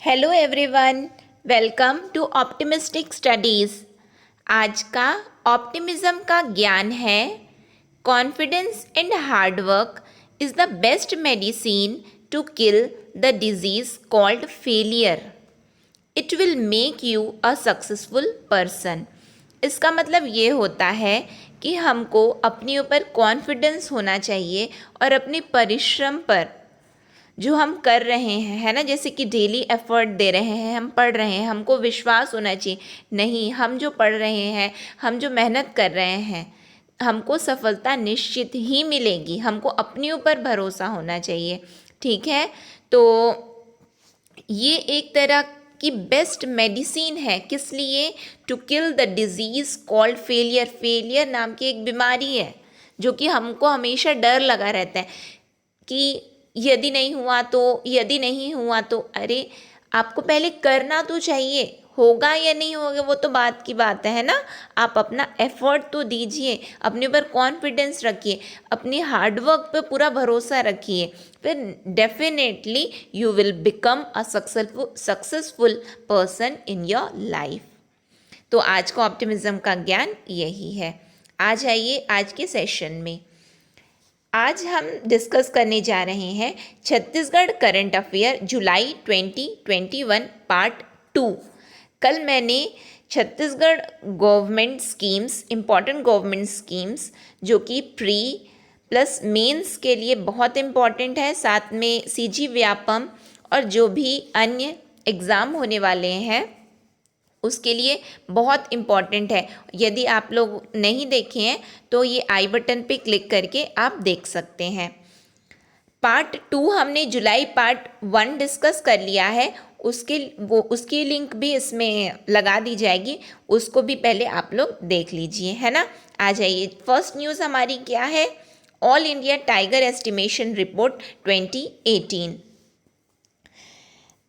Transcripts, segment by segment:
Hello everyone, welcome to optimistic studies. आज का optimism का ज्ञान है confidence and hard work is the best medicine to kill the disease called failure. It will make you a successful person. इसका मतलब ये होता है कि हमको अपने ऊपर कॉन्फिडेंस होना चाहिए और अपने परिश्रम पर जो हम कर रहे हैं, है ना, जैसे कि डेली एफर्ट दे रहे हैं, हम पढ़ रहे हैं, हमको विश्वास होना चाहिए नहीं, हम जो पढ़ रहे हैं, हम जो मेहनत कर रहे हैं, हमको सफलता निश्चित ही मिलेगी। हमको अपने ऊपर भरोसा होना चाहिए। ठीक है, तो ये एक तरह की बेस्ट मेडिसिन है। किस लिए? To kill the disease called failure. Failure नाम की एक बीमारी है जो कि हमको हमेशा डर लगा रहता है कि यदि नहीं हुआ तो अरे, आपको पहले करना तो चाहिए, होगा या नहीं होगा वो तो बात की बात है ना। आप अपना एफर्ट तो दीजिए, अपने ऊपर कॉन्फिडेंस रखिए, अपनी हार्डवर्क पे पूरा भरोसा रखिए, फिर definitely you will become a successful person in your life. तो आज का ऑप्टिमिज्म का ज्ञान यही है। आ जाइए आज के सेशन में। आज हम डिस्कस करने जा रहे हैं छत्तीसगढ़ करंट अफेयर जुलाई 2021 पार्ट 2। कल मैंने Chhattisgarh government schemes, important government schemes जो कि प्री प्लस मेंस के लिए बहुत इम्पॉर्टेंट है, साथ में सीजी व्यापम और जो भी अन्य एग्ज़ाम होने वाले हैं उसके लिए बहुत इम्पॉर्टेंट है। यदि आप लोग नहीं देखे हैं तो ये आई बटन पे क्लिक करके आप देख सकते हैं। पार्ट 2 हमने जुलाई पार्ट 1 डिस्कस कर लिया है, उसकी लिंक भी इसमें लगा दी जाएगी, उसको भी पहले आप लोग देख लीजिए, है ना। आ जाइए, फर्स्ट न्यूज़ हमारी क्या है? All India tiger estimation report 2018।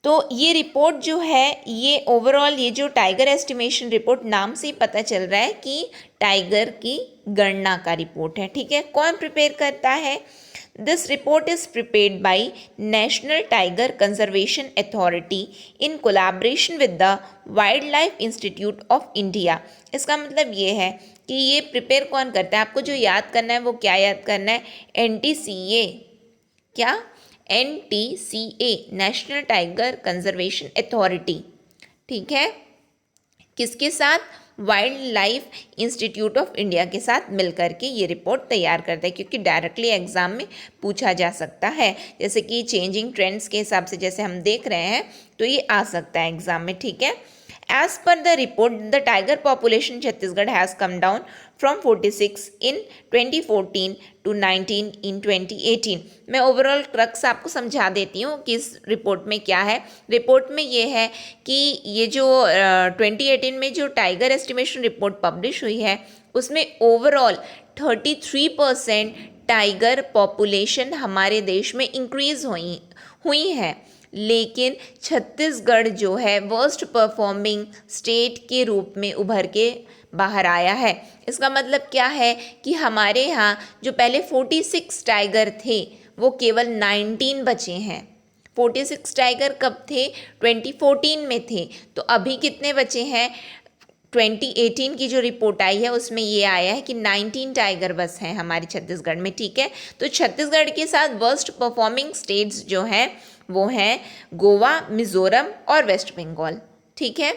तो ये रिपोर्ट जो है, ये ओवरऑल ये जो टाइगर एस्टिमेशन रिपोर्ट, नाम से ही पता चल रहा है कि टाइगर की गणना का रिपोर्ट है। ठीक है, कौन प्रिपेयर करता है? This report is prepared by national tiger conservation authority in collaboration with the wild life institute of India. इसका मतलब ये है कि ये प्रिपेयर कौन करता है? आपको जो याद करना है वो क्या याद करना है? NTCA। क्या? NTCA, national tiger conservation authority. ठीक है, किसके साथ? Wild life institute of India के साथ मिलकर के ये रिपोर्ट तैयार करता है, क्योंकि डायरेक्टली एग्जाम में पूछा जा सकता है। जैसे कि चेंजिंग ट्रेंड्स के हिसाब से जैसे हम देख रहे हैं तो ये आ सकता है एग्जाम में। ठीक है, as per the report the tiger population in Chhattisgarh has come down from 46 in 2014 to 19 in 2018। मैं ओवरऑल क्रक्स आपको समझा देती हूँ कि इस रिपोर्ट में क्या है। रिपोर्ट में ये है कि ये जो 2018 में जो टाइगर एस्टिमेशन रिपोर्ट पब्लिश हुई है उसमें ओवरऑल 33% टाइगर पॉपुलेशन हमारे देश में इंक्रीज हुई है, लेकिन छत्तीसगढ़ जो है वर्स्ट परफॉर्मिंग स्टेट के रूप में उभर के बाहर आया है। इसका मतलब क्या है कि हमारे यहाँ जो पहले 46 टाइगर थे वो केवल 19 बचे हैं। 46 टाइगर कब थे? 2014 में थे। तो अभी कितने बचे हैं? 2018 की जो रिपोर्ट आई है उसमें ये आया है कि 19 टाइगर बस हैं हमारे छत्तीसगढ़ में। ठीक है, तो छत्तीसगढ़ के साथ वर्स्ट परफॉर्मिंग स्टेट्स जो हैं वो हैं गोवा, मिजोरम और वेस्ट बंगाल। ठीक है,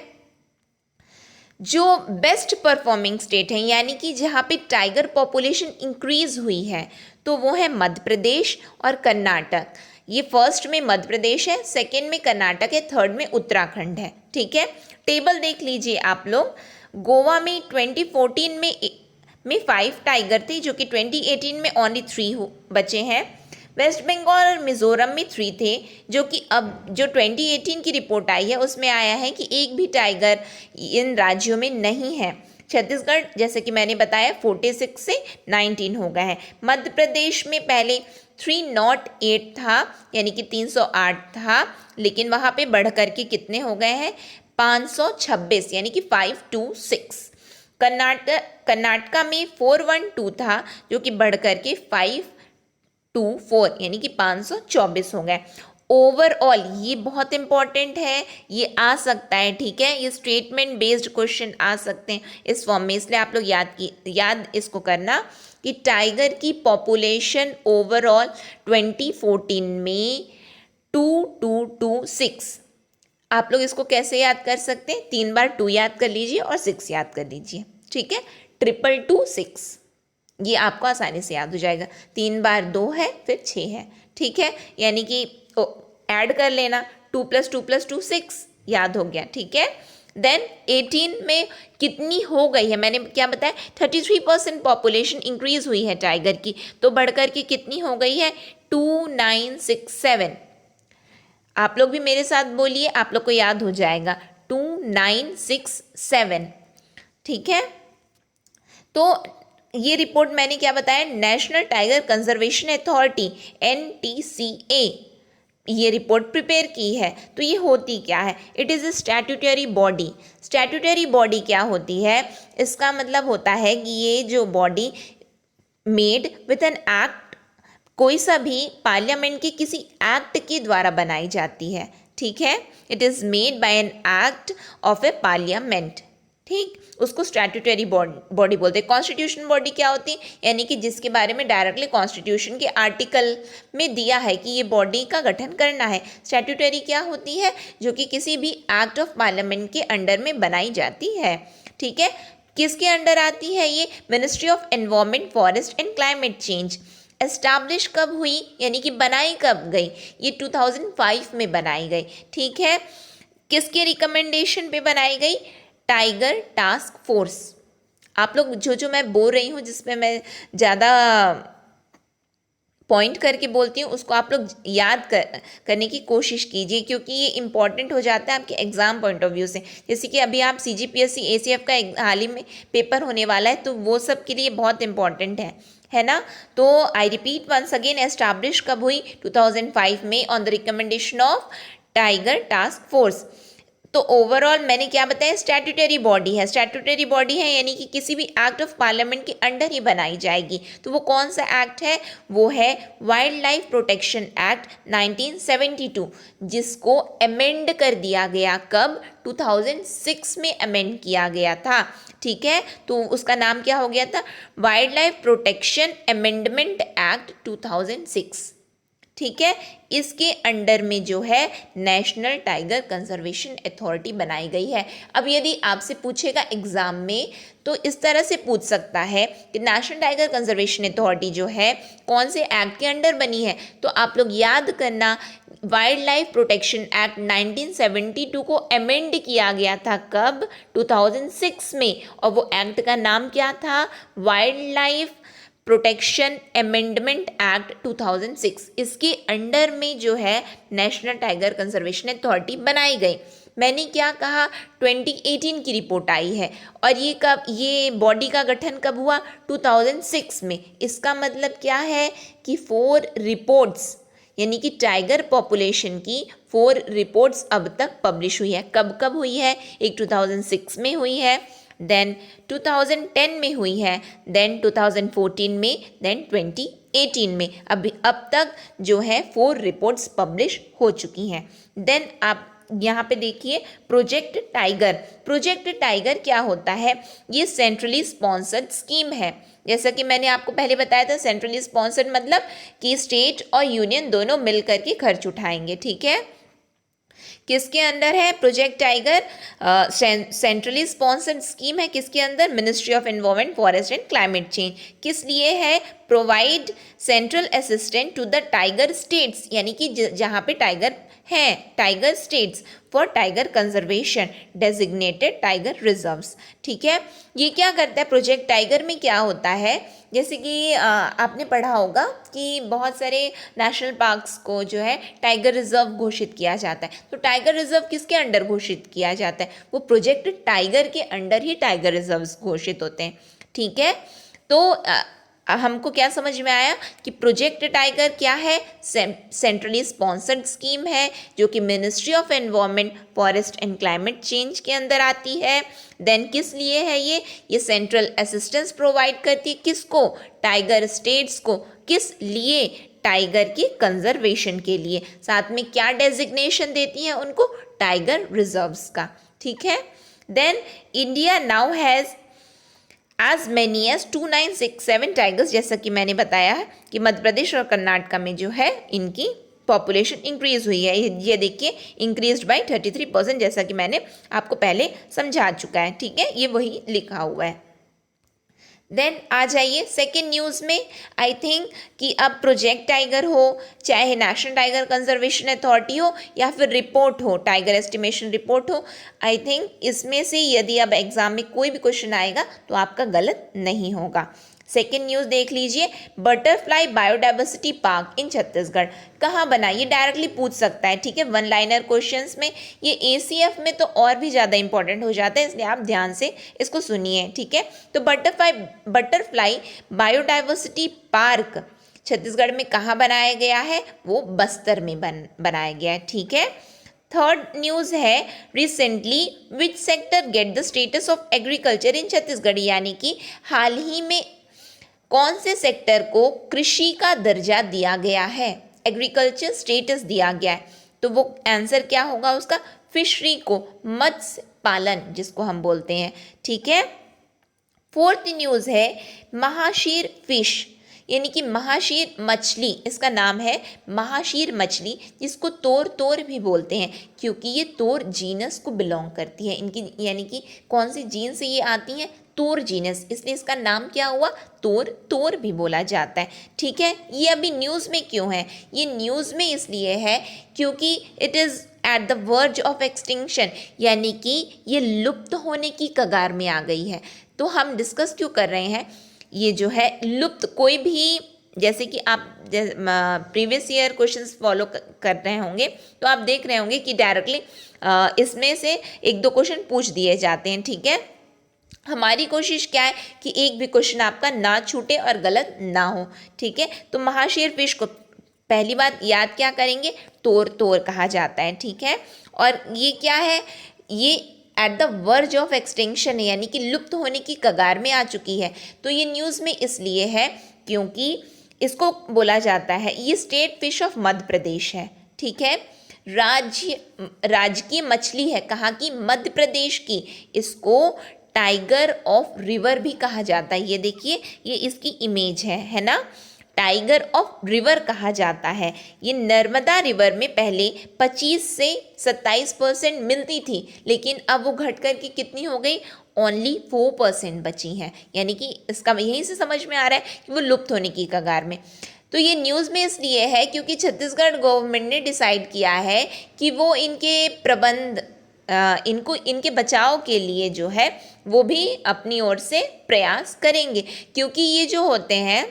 जो बेस्ट परफॉर्मिंग स्टेट हैं यानी कि जहाँ पे टाइगर पॉपुलेशन इंक्रीज हुई है तो वो है मध्य प्रदेश और कर्नाटक। ये फर्स्ट में मध्य प्रदेश है, सेकंड में कर्नाटक है, थर्ड में उत्तराखंड है। ठीक है, टेबल देख लीजिए आप लोग। गोवा में 2014 में 5 टाइगर थे जो कि 2018 में ओनली 3 बचे हैं। वेस्ट बंगाल और मिजोरम में 3 थे जो कि अब जो 2018 की रिपोर्ट आई है उसमें आया है कि एक भी टाइगर इन राज्यों में नहीं है। छत्तीसगढ़ जैसे कि मैंने बताया 46 से 19 हो गए हैं। मध्य प्रदेश में पहले 308 था यानी कि 308 था, लेकिन वहाँ पे बढ़ करके कितने हो गए हैं? 526 यानी कि 526। कर्नाटका में 412 था जो कि बढ़ करके 524 यानी कि 524 हो गए। ओवरऑल, ये बहुत इंपॉर्टेंट है, ये आ सकता है, ठीक है, ये स्टेटमेंट बेस्ड क्वेश्चन आ सकते हैं इस फॉर्म में, इसलिए आप लोग याद इसको करना कि टाइगर की पॉपुलेशन ओवरऑल 2014 में 2226। आप लोग इसको कैसे याद कर सकते हैं, 3 बार 2 याद कर लीजिए और 6 याद कर लीजिए, ठीक है, 22226, ये आपको आसानी से याद हो जाएगा। 3 बार 2 है, फिर 6 है, ठीक है, यानी कि ऐड कर लेना, 2 + 2 + 2 6, याद हो गया, ठीक है। देन 18 में कितनी हो गई है, मैंने क्या बताया, 33% पॉपुलेशन इंक्रीज हुई है टाइगर की, तो बढ़कर के कितनी हो गई है, 2967। आप लोग भी मेरे साथ बोलिए, आप लोग को याद हो जाएगा, 2967, ठीक है। तो ये रिपोर्ट मैंने क्या बताया, national tiger conservation authority NTCA ये रिपोर्ट प्रिपेयर की है। तो ये होती क्या है, it is a statutory body. Statutory body क्या होती है, इसका मतलब होता है कि ये जो body made with an act, कोई सा भी पार्लियामेंट के किसी एक्ट के द्वारा बनाई जाती है, ठीक है, it is made by an act of A parliament, ठीक, उसको स्टैट्यूटरी बॉडी बोलते हैं। कॉन्स्टिट्यूशन बॉडी क्या होती है, यानी कि जिसके बारे में डायरेक्टली कॉन्स्टिट्यूशन के आर्टिकल में दिया है कि ये बॉडी का गठन करना है। स्टैट्यूटरी क्या होती है, जो कि किसी भी एक्ट ऑफ पार्लियामेंट के अंडर में बनाई जाती है, ठीक है। किसके अंडर आती है ये, ministry of environment, forest and climate change. Establish कब हुई, यानी कि बनाई कब गई, ये 2005 में बनाई गई, ठीक है। किसके रिकमेंडेशन पे बनाई गई, टाइगर टास्क फोर्स। आप लोग जो मैं बोल रही हूँ, जिसमें मैं ज़्यादा पॉइंट करके बोलती हूँ, उसको आप लोग याद करने की कोशिश कीजिए, क्योंकि ये इंपॉर्टेंट हो जाता है आपके एग्ज़ाम पॉइंट ऑफ व्यू से। जैसे कि अभी आप CGPSC ACF का हाल ही में पेपर होने वाला है, तो वो सब के लिए बहुत इंपॉर्टेंट है ना। तो I repeat once again, establish कब हुई, 2005 में, on the recommendation of tiger task force. तो ओवरऑल मैंने क्या बताया, स्टैट्यूटरी बॉडी है, स्टैट्यूटरी बॉडी है, यानी कि किसी भी एक्ट ऑफ पार्लियामेंट के अंडर ही बनाई जाएगी। तो वो कौन सा एक्ट है, वो है वाइल्ड लाइफ प्रोटेक्शन एक्ट 1972, जिसको अमेंड कर दिया गया, कब, 2006 में अमेंड किया गया था, ठीक है। तो उसका नाम क्या हो गया था, wild life protection amendment act 2006, ठीक है। इसके अंडर में जो है नेशनल टाइगर कंजर्वेशन अथॉरिटी बनाई गई है। अब यदि आपसे पूछेगा एग्जाम में, तो इस तरह से पूछ सकता है कि नेशनल टाइगर कंजर्वेशन अथॉरिटी जो है कौन से एक्ट के अंडर बनी है, तो आप लोग याद करना, वाइल्ड लाइफ प्रोटेक्शन एक्ट 1972 को अमेंड किया गया था, कब, 2006 में, और वो एक्ट का नाम क्या था, wild life protection amendment act 2006। इसके अंडर में जो है नेशनल टाइगर कंजर्वेशन अथॉरिटी बनाई गई। मैंने क्या कहा, 2018 की रिपोर्ट आई है, और ये बॉडी का गठन कब हुआ, 2006 में। इसका मतलब क्या है कि 4 रिपोर्ट्स, यानी कि टाइगर पॉपुलेशन की 4 रिपोर्ट्स अब तक पब्लिश हुई है। कब कब हुई है, एक 2006 में हुई है, देन 2010 में हुई है, देन 2014 में, देन 2018 में। अब तक जो है 4 रिपोर्ट्स पब्लिश हो चुकी हैं। देन आप यहाँ पे देखिए, प्रोजेक्ट टाइगर। प्रोजेक्ट टाइगर क्या होता है, ये सेंट्रली स्पॉन्सर्ड स्कीम है। जैसा कि मैंने आपको पहले बताया था, सेंट्रली स्पॉन्सर्ड मतलब कि स्टेट और यूनियन दोनों मिल करके खर्च उठाएंगे, ठीक है। किसके अंदर है project tiger, centrally sponsored scheme है, किसके अंदर, ministry of environment, forest and climate change. किस लिए है, provide central assistant to the tiger states, यानी कि जहाँ पे टाइगर हैं, tiger states, for tiger conservation, designated tiger reserves, ठीक है। ये क्या करता है, प्रोजेक्ट टाइगर में क्या होता है, जैसे कि आपने पढ़ा होगा कि बहुत सारे नेशनल पार्क्स को जो है टाइगर रिजर्व घोषित किया जाता है। तो टाइगर रिजर्व किसके अंडर घोषित किया जाता है, वो प्रोजेक्ट टाइगर के अंडर ही टाइगर रिजर्व्स घोषित होते हैं, ठीक है। तो हमको क्या समझ में आया कि प्रोजेक्ट टाइगर क्या है, सेंट्रली स्पॉन्सर्ड स्कीम है, जो कि ministry of environment, forest and climate change के अंदर आती है। देन किस लिए है ये सेंट्रल असिस्टेंस प्रोवाइड करती है, किसको, टाइगर स्टेट्स को। किस लिए, टाइगर की कंजर्वेशन के लिए। साथ में क्या डेजिग्नेशन देती है उनको, टाइगर रिजर्व्स का, ठीक है। Then India now has as many as 2967 tigers, जैसा कि मैंने बताया है कि मध्य प्रदेश और कर्नाटक में जो है इनकी पॉपुलेशन इंक्रीज हुई है। ये देखिए इंक्रीज्ड बाय 33%, जैसा कि मैंने आपको पहले समझा चुका है, ठीक है, ये वही लिखा हुआ है। देन आ जाइए सेकेंड न्यूज़ में। आई थिंक कि अब प्रोजेक्ट टाइगर हो, चाहे नेशनल टाइगर कंजर्वेशन अथॉरिटी हो, या फिर रिपोर्ट हो, टाइगर एस्टिमेशन रिपोर्ट हो, आई थिंक इसमें से यदि अब एग्जाम में कोई भी क्वेश्चन आएगा तो आपका गलत नहीं होगा। सेकेंड न्यूज़ देख लीजिए, बटरफ्लाई बायोडाइवर्सिटी पार्क इन छत्तीसगढ़ कहाँ बना, ये डायरेक्टली पूछ सकता है, ठीक है, वन लाइनर क्वेश्चंस में। ये एसीएफ में तो और भी ज़्यादा इंपॉर्टेंट हो जाता है, इसलिए आप ध्यान से इसको सुनिए, ठीक है। तो बटरफ्लाई बायोडाइवर्सिटी पार्क छत्तीसगढ़ में कहाँ बनाया गया है, वो बस्तर में बनाया गया है, ठीक है। थर्ड न्यूज़ है, recently which sector get the status of agriculture in Chhattisgarh, यानी कि हाल ही में कौन से सेक्टर को कृषि का दर्जा दिया गया है, एग्रीकल्चर स्टेटस दिया गया है। तो वो आंसर क्या होगा उसका, फिशरी को, मत्स्य पालन जिसको हम बोलते हैं, ठीक है। फोर्थ न्यूज़ है, महाशीर फिश यानी कि महाशीर मछली, इसका नाम है महाशीर मछली, जिसको तोर भी बोलते हैं, क्योंकि ये तोर जीनस को बिलोंग करती है। इनकी यानी कि कौन सी जीन से ये आती हैं, तोर जीनस, इसलिए इसका नाम क्या हुआ, तोर भी बोला जाता है, ठीक है। ये अभी न्यूज़ में क्यों है, ये न्यूज़ में इसलिए है क्योंकि it is at the verge of extinction, यानी कि ये लुप्त होने की कगार में आ गई है। तो हम डिस्कस क्यों कर रहे हैं, ये जो है लुप्त, कोई भी, जैसे कि आप प्रीवियस ईयर क्वेश्चंस फॉलो कर रहे होंगे तो आप देख रहे होंगे कि डायरेक्टली इसमें से एक दो क्वेश्चन पूछ दिए जाते हैं, ठीक है। हमारी कोशिश क्या है कि एक भी क्वेश्चन आपका ना छूटे और गलत ना हो, ठीक है। तो महाशीर फिश को पहली बात याद क्या करेंगे, तोर कहा जाता है, ठीक है। और ये क्या है, ये at the verge of extinction है, यानी कि लुप्त होने की कगार में आ चुकी है। तो ये न्यूज़ में इसलिए है क्योंकि इसको बोला जाता है, ये state fish of Madhya Pradesh है, ठीक है, राजकीय मछली है, कहाँ की, मध्य प्रदेश की। इसको टाइगर ऑफ रिवर भी कहा जाता है, ये देखिए ये इसकी इमेज है ना, टाइगर ऑफ रिवर कहा जाता है। ये नर्मदा रिवर में पहले 25 से 27% मिलती थी, लेकिन अब वो घट कर के कितनी हो गई, ओनली 4% बची हैं, यानी कि इसका यहीं से समझ में आ रहा है कि वो लुप्त होने की कगार में। तो ये न्यूज़ में इसलिए है क्योंकि छत्तीसगढ़ गवर्नमेंट ने डिसाइड किया है कि वो इनके प्रबंध इनके बचाव के लिए जो है वो भी अपनी ओर से प्रयास करेंगे, क्योंकि ये जो होते हैं,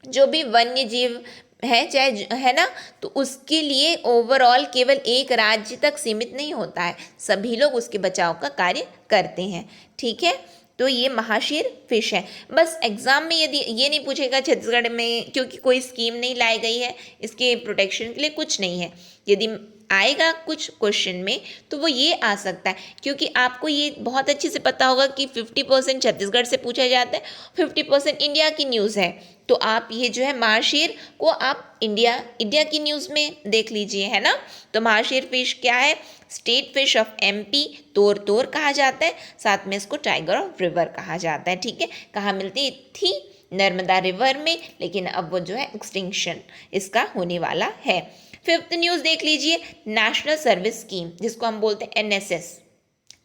जो भी वन्य जीव है चाहे है ना, तो उसके लिए ओवरऑल केवल एक राज्य तक सीमित नहीं होता है, सभी लोग उसके बचाव का कार्य करते हैं, ठीक है। तो ये महाशीर फिश है। बस एग्जाम में यदि ये नहीं पूछेगा छत्तीसगढ़ में, क्योंकि कोई स्कीम नहीं लाई गई है इसके प्रोटेक्शन के लिए, कुछ नहीं है, यदि आएगा कुछ क्वेश्चन में तो वो ये आ सकता है, क्योंकि आपको ये बहुत अच्छे से पता होगा कि 50% छत्तीसगढ़ से पूछा जाता है, 50% इंडिया की न्यूज़ है। तो आप ये जो है महाशीर को आप इंडिया की न्यूज़ में देख लीजिए, है ना। तो महाशीर फिश क्या है, स्टेट फिश ऑफ एमपी, तोर कहा जाता है, साथ में इसको टाइगर ऑफ रिवर कहा जाता है, ठीक है। कहाँ मिलती थी, नर्मदा रिवर में, लेकिन अब वो जो है एक्सटिंक्शन इसका होने वाला है। फिफ्थ न्यूज़ देख लीजिए, नेशनल सर्विस स्कीम जिसको हम बोलते हैं एनएसएस,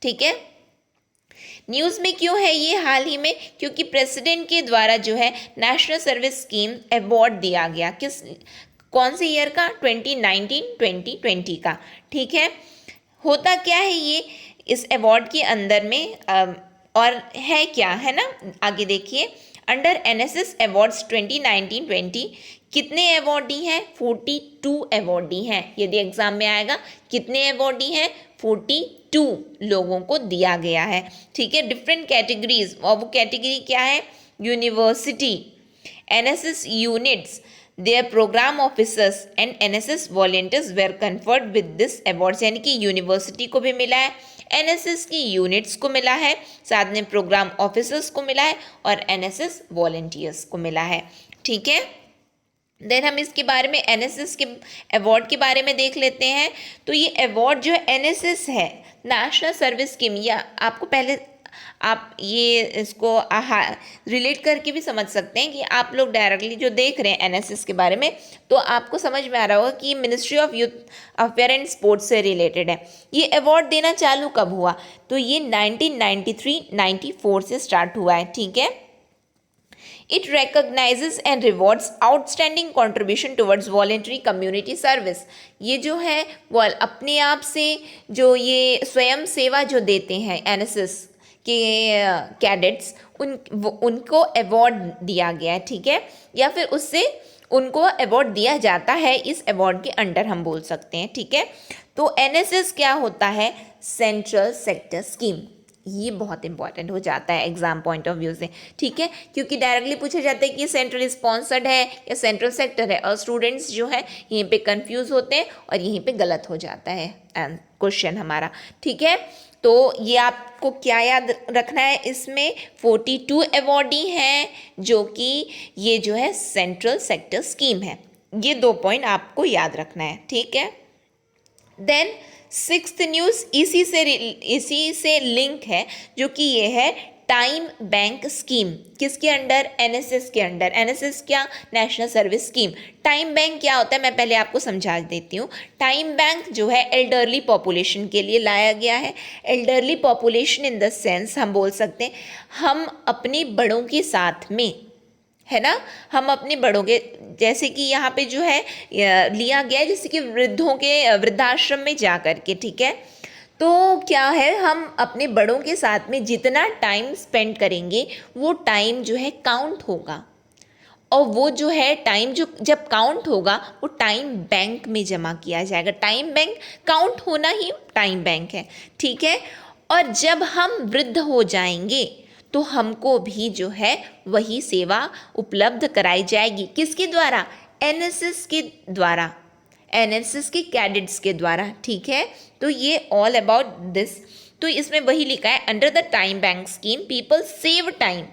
ठीक है। न्यूज़ में क्यों है ये हाल ही में, क्योंकि प्रेसिडेंट के द्वारा जो है नेशनल सर्विस स्कीम अवार्ड दिया गया, कौन से ईयर का, 2019-2020 का, ठीक है। होता क्या है ये इस अवार्ड के अंदर में और है क्या, है ना, आगे देखिए। अंडर एनएसएस अवार्ड्स 2019-20 कितने अवॉर्डी हैं, 42 अवॉर्डी हैं। यदि एग्जाम में आएगा कितने अवॉर्डी हैं, 42 लोगों को दिया गया है, ठीक है। डिफरेंट कैटेगरीज, और वो कैटेगरी क्या है, university, NSS units, their programme officers and NSS volunteers were conferred with this awards, यानी कि यूनिवर्सिटी को भी मिला है, एनएसएस की यूनिट्स को मिला है, साथ में प्रोग्राम ऑफिसर्स को मिला है और एनएसएस वॉलंटियर्स को मिला है, ठीक है। देन हम इसके बारे में एनएसएस के अवार्ड के बारे में देख लेते हैं। तो ये अवार्ड जो है एनएसएस है, नेशनल सर्विस स्कीम, या आपको पहले आप ये इसको रिलेट करके भी समझ सकते हैं कि आप लोग डायरेक्टली जो देख रहे हैं एनएसएस के बारे में, तो आपको समझ में आ रहा होगा कि ministry of youth affair and sports से रिलेटेड है। ये अवार्ड देना चालू कब हुआ? तो ये 1993-94 से स्टार्ट हुआ है, ठीक है। It recognizes and rewards outstanding contribution towards voluntary community service। ये जो है वो अपने आप से जो ये स्वयं सेवा जो देते हैं एनएसएस के कैडेट्स, उनको अवार्ड दिया गया है, ठीक है, या फिर उससे उनको अवार्ड दिया जाता है, इस अवार्ड के अंडर हम बोल सकते हैं, ठीक है। तो एनएसएस क्या होता है? Central sector scheme. ये बहुत इंपॉर्टेंट हो जाता है एग्जाम पॉइंट ऑफ व्यू से, ठीक है, क्योंकि डायरेक्टली पूछा जाता है कि ये सेंट्रल स्पॉन्सर्ड है या सेंट्रल सेक्टर है, और स्टूडेंट्स जो है यहीं पे कंफ्यूज होते हैं और यहीं पे गलत हो जाता है क्वेश्चन हमारा, ठीक है। तो ये आपको क्या याद रखना है, इसमें 42 अवॉर्डी हैं जो कि ये जो है सेंट्रल सेक्टर स्कीम है। ये 2 पॉइंट आपको याद रखना है, ठीक है। देन 6th न्यूज़ इसी से लिंक है, जो कि ये है टाइम बैंक स्कीम। किसके अंडर? एनएसएस के अंडर। एनएसएस क्या? National service scheme. Time bank क्या होता है मैं पहले आपको समझा देती हूँ। टाइम बैंक जो है एल्डरली पॉपुलेशन के लिए लाया गया है। Elderly population in the sense हम बोल सकते हैं हम अपने बड़ों के साथ में, है ना, हम अपने बड़ों के, जैसे कि यहाँ पे जो है लिया गया है जैसे कि वृद्धों के वृद्धाश्रम में जा कर के, ठीक है। तो क्या है, हम अपने बड़ों के साथ में जितना टाइम स्पेंड करेंगे वो टाइम जो है काउंट होगा, और वो जो है टाइम जो जब काउंट होगा वो टाइम बैंक में जमा किया जाएगा। टाइम बैंक काउंट होना ही टाइम बैंक है, ठीक है। और जब हम वृद्ध हो जाएंगे तो हमको भी जो है वही सेवा उपलब्ध कराई जाएगी। किसके द्वारा? एनएसएस के द्वारा, एनएसएस के कैडेट्स के द्वारा, ठीक है। तो ये ऑल अबाउट दिस। तो इसमें वही लिखा है, under the time bank scheme people save time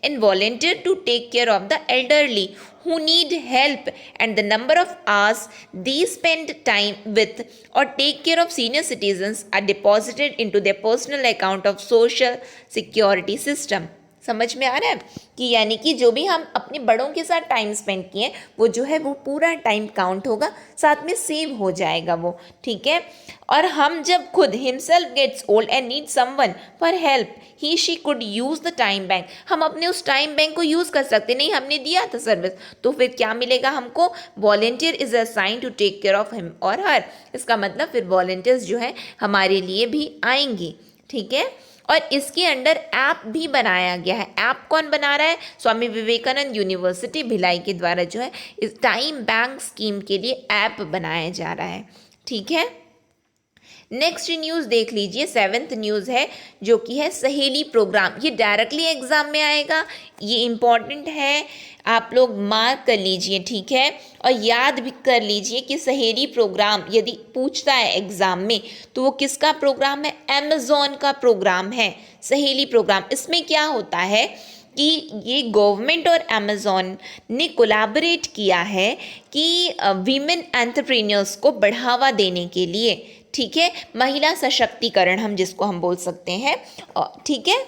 and volunteer to take care of the elderly who need help, and the number of hours they spend time with or take care of senior citizens are deposited into their personal account of social security system। समझ में आ रहा है कि यानी कि जो भी हम अपने बड़ों के साथ टाइम स्पेंड किए वो जो है वो पूरा टाइम काउंट होगा, साथ में सेव हो जाएगा वो, ठीक है। और हम जब खुद himself gets old and need someone for help he she could use the time bank. हम अपने उस टाइम बैंक को यूज़ कर सकते, नहीं हमने दिया था सर्विस, तो फिर क्या मिलेगा हमको? Volunteer is assigned to take care of him or her. इसका मतलब फिर वॉलेंटियर्स जो है हमारे लिए भी आएंगे, ठीक है। और इसके अंडर ऐप भी बनाया गया है। ऐप कौन बना रहा है? स्वामी विवेकानंद यूनिवर्सिटी भिलाई के द्वारा जो है इस टाइम बैंक स्कीम के लिए ऐप बनाया जा रहा है, ठीक है। नेक्स्ट न्यूज़ देख लीजिए, 7th न्यूज़ है जो कि है सहेली प्रोग्राम। ये डायरेक्टली एग्जाम में आएगा, ये इम्पॉर्टेंट है, आप लोग मार्क कर लीजिए, ठीक है। और याद भी कर लीजिए कि सहेली प्रोग्राम यदि पूछता है एग्जाम में तो वो किसका प्रोग्राम है? अमेज़ॉन का प्रोग्राम है सहेली प्रोग्राम। इसमें क्या होता है कि ये गवर्नमेंट और अमेज़ॉन ने कोलैबोरेट किया है कि वीमेन एंटरप्रेन्योर्स को बढ़ावा देने के लिए, ठीक है, महिला सशक्तिकरण हम जिसको हम बोल सकते हैं, ठीक है,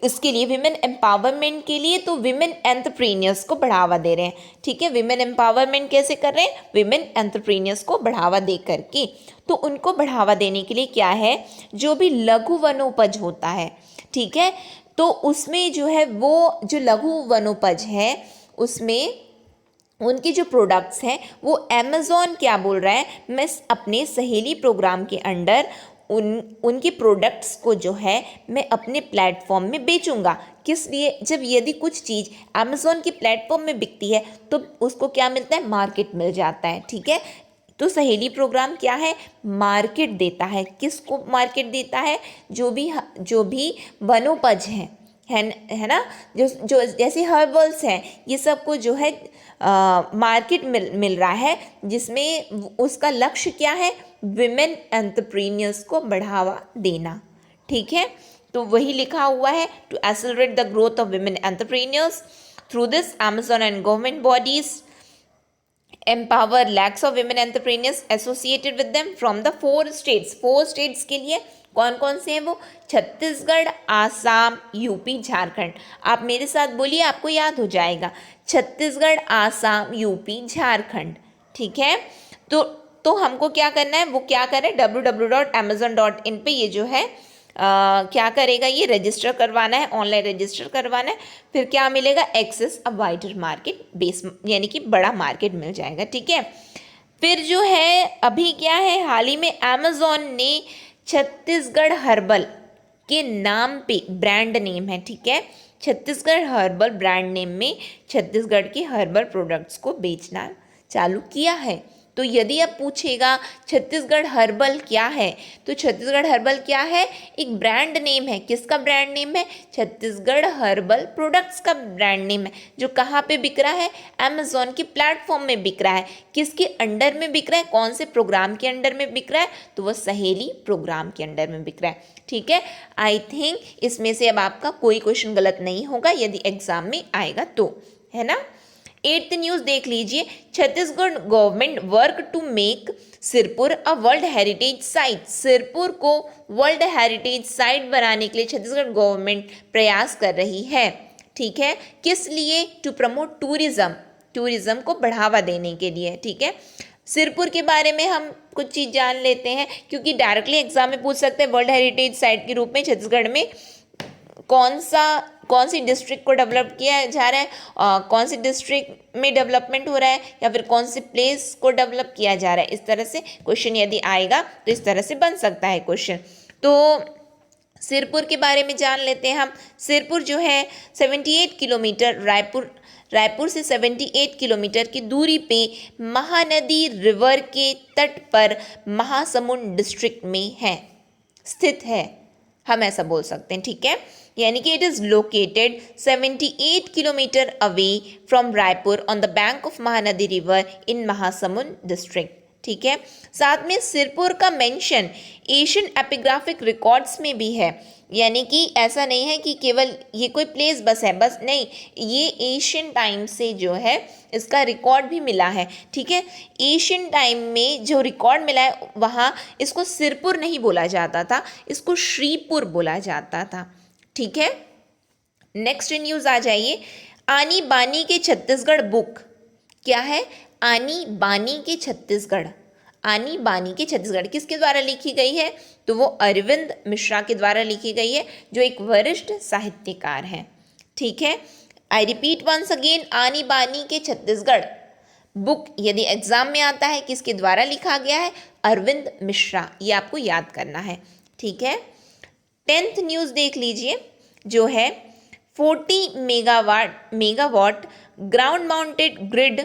इसके लिए विमेन एम्पावरमेंट के लिए तो विमेन एंटरप्रेन्योर्स को बढ़ावा दे रहे हैं, ठीक है। विमेन एम्पावरमेंट कैसे कर रहे हैं? विमेन एंटरप्रेन्योर्स को बढ़ावा दे करके। तो उनको बढ़ावा देने के लिए क्या है, जो भी लघु वनोपज होता है, ठीक है, तो उसमें जो है वो जो लघु वनोपज है उसमें उनके जो प्रोडक्ट्स हैं वो अमेज़ॉन क्या बोल रहा है, मैं अपने सहेली प्रोग्राम के अंडर उनके प्रोडक्ट्स को जो है मैं अपने प्लेटफॉर्म में बेचूंगा। किस लिए? जब यदि कुछ चीज़ अमेज़ॉन के प्लेटफॉर्म में बिकती है तो उसको क्या मिलता है? मार्केट मिल जाता है, ठीक है। तो सहेली प्रोग्राम क्या है? मार्केट देता है। किसको मार्केट देता है? जो भी वनोपज हैं, है ना, जो जैसे हर्बल्स हैं, ये सब को जो है मार्केट मिल रहा है, जिसमें उसका लक्ष्य क्या है? विमेन एंटरप्रेन्योर्स को बढ़ावा देना, ठीक है। तो वही लिखा हुआ है, to accelerate the growth of women entrepreneurs through this Amazon and government bodies empower lakhs of women entrepreneurs associated with them from the 4 states। 4 states के लिए कौन कौन से हैं वो? छत्तीसगढ़, आसाम, यूपी, झारखंड। आप मेरे साथ बोलिए, आपको याद हो जाएगा। छत्तीसगढ़, आसाम, यूपी, झारखंड। ठीक है, तो हमको क्या करना है, वो क्या करें, www.amazon.in पे ये जो है क्या करेगा, ये रजिस्टर करवाना है, ऑनलाइन रजिस्टर करवाना है। फिर क्या मिलेगा, access a wider market base, यानी कि बड़ा मार्केट मिल जाएगा। ठीक है, फिर जो है अभी क्या है, हाल ही में अमेजोन ने छत्तीसगढ़ हर्बल के नाम पे, ब्रांड नेम है, ठीक है, छत्तीसगढ़ हर्बल ब्रांड नेम में छत्तीसगढ़ के हर्बल प्रोडक्ट्स को बेचना चालू किया है। तो यदि अब पूछेगा छत्तीसगढ़ हर्बल क्या है, तो छत्तीसगढ़ हर्बल क्या है, एक ब्रांड नेम है। किसका ब्रांड नेम है? छत्तीसगढ़ हर्बल प्रोडक्ट्स का ब्रांड नेम है, जो कहाँ पे बिक रहा है, अमेजोन के प्लेटफॉर्म में बिक रहा है। किसके अंडर में बिक रहा है, कौन से प्रोग्राम के अंडर में बिक रहा है, तो वो सहेली प्रोग्राम के अंडर में बिक रहा है। ठीक है, आई थिंक इसमें से अब आपका कोई क्वेश्चन गलत नहीं होगा यदि एग्जाम में आएगा तो, है ना। 8th न्यूज देख लीजिए, Chhattisgarh government work to make Sirpur a world heritage site. Sirpur को वर्ल्ड हेरिटेज साइट बनाने के लिए छत्तीसगढ़ गवर्नमेंट प्रयास कर रही है। ठीक है, किस लिए? टू प्रमोट टूरिज्म को बढ़ावा देने के लिए। ठीक है, सिरपुर के बारे में हम कुछ चीज़ जान लेते हैं, क्योंकि डायरेक्टली एग्जाम में पूछ सकते हैं वर्ल्ड हेरिटेज साइट के रूप में छत्तीसगढ़ में कौन सी डिस्ट्रिक्ट को डेवलप किया जा रहा है, कौन सी डिस्ट्रिक्ट में डेवलपमेंट हो रहा है, या फिर कौन सी प्लेस को डेवलप किया जा रहा है। इस तरह से क्वेश्चन यदि आएगा तो इस तरह से बन सकता है क्वेश्चन। तो सिरपुर के बारे में जान लेते हैं हम। सिरपुर जो है 78 किलोमीटर रायपुर से 78 किलोमीटर की दूरी पे महानदी रिवर के तट पर महासमुंद डिस्ट्रिक्ट में है, स्थित है, हम ऐसा बोल सकते हैं। ठीक है, यानी कि it is located 78 kilometre away from Raipur on the bank of Mahanadi river in Mahasamund district. ठीक है, साथ में सिरपुर का मेंशन एशियन एपिग्राफिक रिकॉर्ड्स में भी है, यानी कि ऐसा नहीं है कि केवल ये कोई प्लेस बस है, बस नहीं, ये एशियन टाइम से जो है इसका रिकॉर्ड भी मिला है। ठीक है, एशियन टाइम में जो रिकॉर्ड मिला है वहाँ इसको सिरपुर नहीं बोला जाता था, इसको श्रीपुर बोला जाता था। ठीक है, नेक्स्ट न्यूज़ आ जाइए, आनी बानी के छत्तीसगढ़ बुक क्या है? आनी बानी के छत्तीसगढ़। आनी बानी के छत्तीसगढ़ किसके द्वारा लिखी गई है? तो वो अरविंद मिश्रा के द्वारा लिखी गई है, जो एक वरिष्ठ साहित्यकार हैं। ठीक है, आई रिपीट वंस अगेन, आनी बानी के छत्तीसगढ़ बुक यदि एग्जाम में आता है किसके द्वारा लिखा गया है? अरविंद मिश्रा, ये आपको याद करना है। ठीक है, 10th न्यूज़ देख लीजिए, जो है 40 megawatt ground mounted grid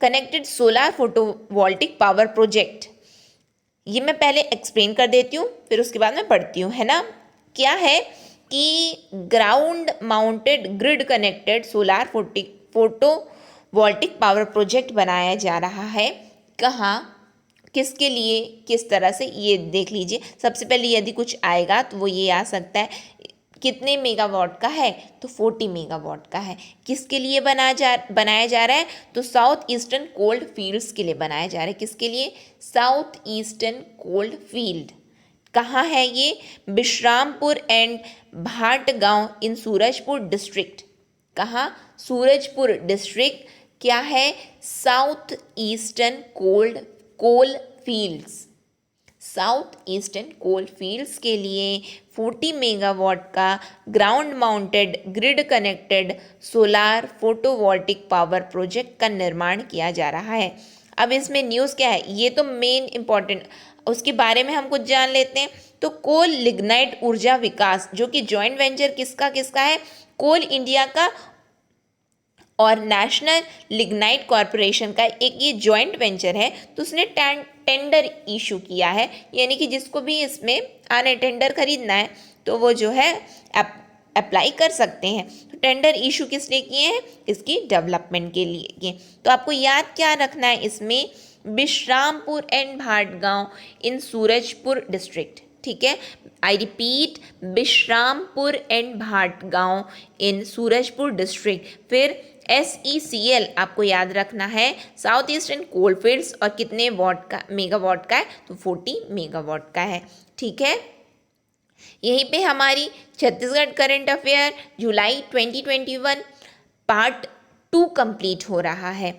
connected solar photovoltaic power project. ये मैं पहले एक्सप्लेन कर देती हूँ, फिर उसके बाद मैं पढ़ती हूँ, है ना। क्या है कि ground mounted grid connected solar photovoltaic power project बनाया जा रहा है। कहाँ, किसके लिए, किस तरह से, ये देख लीजिए। सबसे पहले यदि कुछ आएगा तो वो ये आ सकता है, कितने मेगावाट का है? तो 40 मेगावाट का है। किसके लिए बनाया जा रहा है? तो साउथ ईस्टर्न कोल्ड फील्ड्स के लिए बनाया जा रहा है। किसके लिए? South eastern cold field. कहाँ है ये? Bishrampur and Bhatgaon in Surajpur district. कहाँ? सूरजपुर डिस्ट्रिक्ट। क्या है? साउथ ईस्टर्न कोल फील्ड्स। साउथ ईस्टर्न कोल फील्ड्स के लिए 40 मेगावाट का ground mounted grid connected solar photovoltaic power project का निर्माण किया जा रहा है। अब इसमें न्यूज़ क्या है, ये तो मेन इंपॉर्टेंट, उसके बारे में हम कुछ जान लेते हैं। तो कोल लिग्नाइट ऊर्जा विकास, जो कि जॉइंट वेंचर किसका है? कोल इंडिया का और नेशनल लिग्नाइट कॉरपोरेशन का एक ये जॉइंट वेंचर है। तो उसने टेंडर इशू किया है, यानी कि जिसको भी इसमें आने टेंडर खरीदना है तो वो जो है अप्लाई कर सकते हैं। तो टेंडर इशू किस लिए किए हैं? इसकी डेवलपमेंट के लिए किए। तो आपको याद क्या रखना है इसमें? Bishrampur and Bhatgaon in Surajpur district. ठीक है, I repeat, Bishrampur and Bhatgaon in Surajpur district. फिर SECL आपको याद रखना है, साउथ ईस्टर्न कोलफील्ड्स, और कितने वॉट का, मेगावाट का है, तो 40 मेगावाट का है। ठीक है, यहीं पे हमारी छत्तीसगढ़ करंट अफेयर जुलाई 2021 पार्ट 2 कंप्लीट हो रहा है।